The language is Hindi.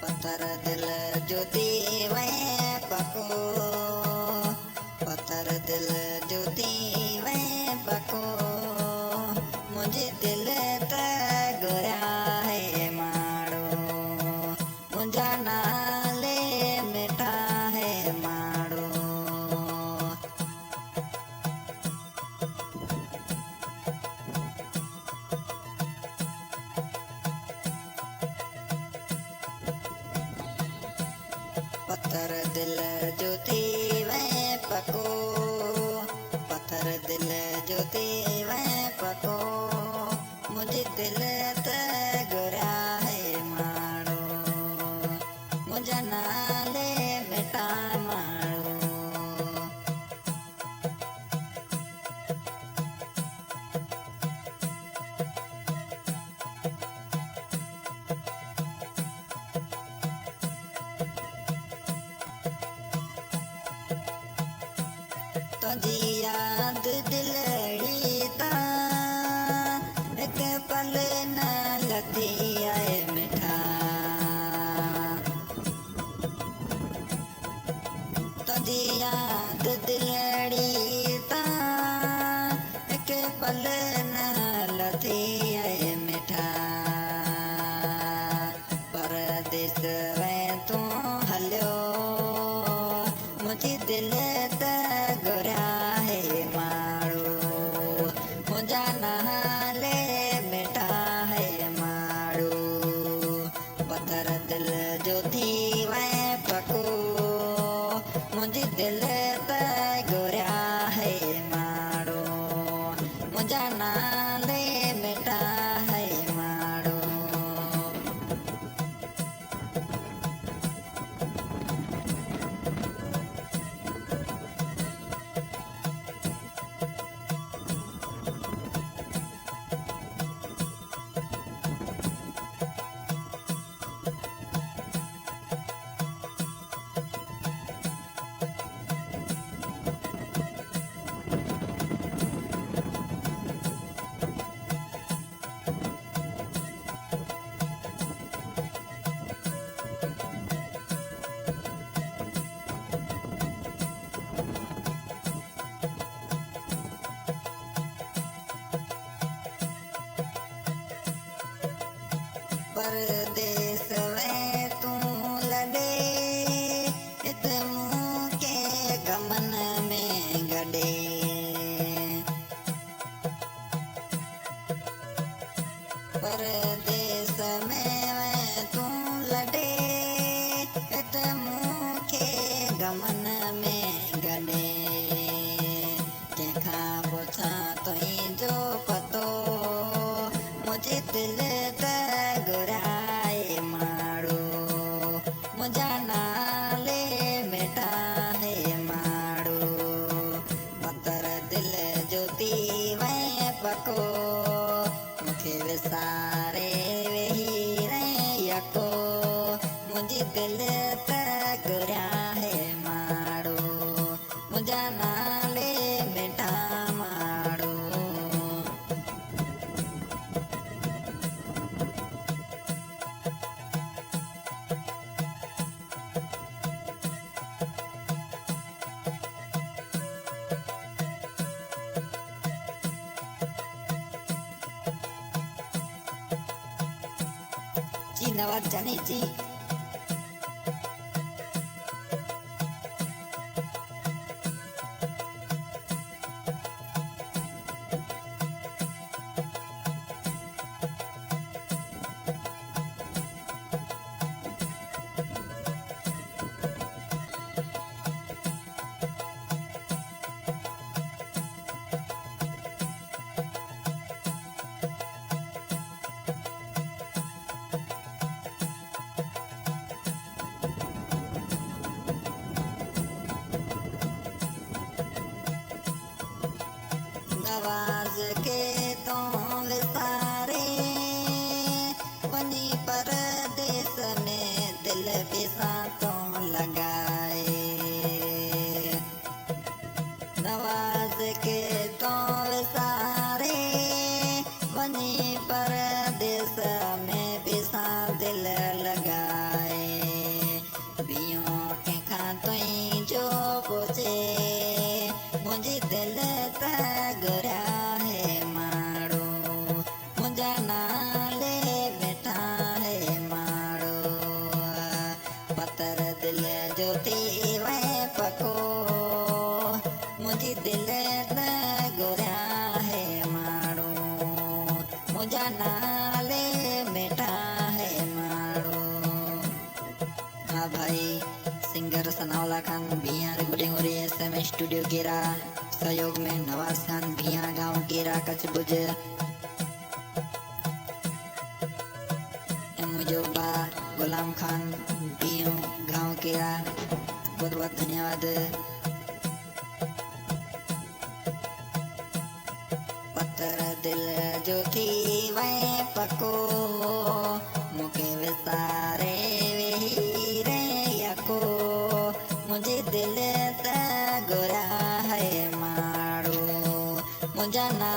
पत्थर दिल ज्योति वह पको, पत्थर दिल ज्योति वह पको, मुझे दिल तगरा है माड़ो, मुझा नाले मिठा है माड़ो। पत्थर दिल ज्योति वह पको, पत्थर दिल ज्योति वह पको, मुझे दिल तगरा है माड़ो, मुझे नाले मिटा माड़ो। तुझी याद दिलड़ी ता एक पल न लती आए मिठा, तुझी याद दिलड़ी ता एक पल न लती आए मिठा, परदेस में तू हलियो, मुझे दिल तगरा है माड़ो, मुझा नाले मिठा है माड़ो। पत्थर दिल ज्योति वह पको, मुझे दिल तगरा है माड़ो, मुझा नाले मिठा है माड़ो। परदेस में तू लड़े, इत मुँह के गमन में गड़े, परदेस में तू लड़े, इत मुँह के गमन में गड़े, देखा बोझा तो जो पतो, मुझे दिल तगराए माड़ो, मुझा नाले मिठा है माड़ो। पत्थर दिल ज्योति वह पको, मुखे विसारे वही रे यको, मुझे दिल तगरा है माड़ो, मुझा नाले मिठा माड़ो। नवाज जाने जी नवाज के तो विसारे बनी परदेस में दिल बिसा तो लगाए। नवाज के तो विसारे बनी मुझा नाले मेटा है मारो। हाँ भाई, सिंगर सनाउल्लाह खान भिया रिकॉर्डिंग हो रही है SM स्टूडियो केरा, सहयोग में नवाज खान भिया गांव केरा कच्छ भुज। मुझो बा गुलाम खान भियो गांव केरा, बहुत बहुत धन्यवाद। पत्थर दिल जो थी वह पको, मुके विसारे वही रे यको, मुझे दिल से गोरा है मारो। मुझा ना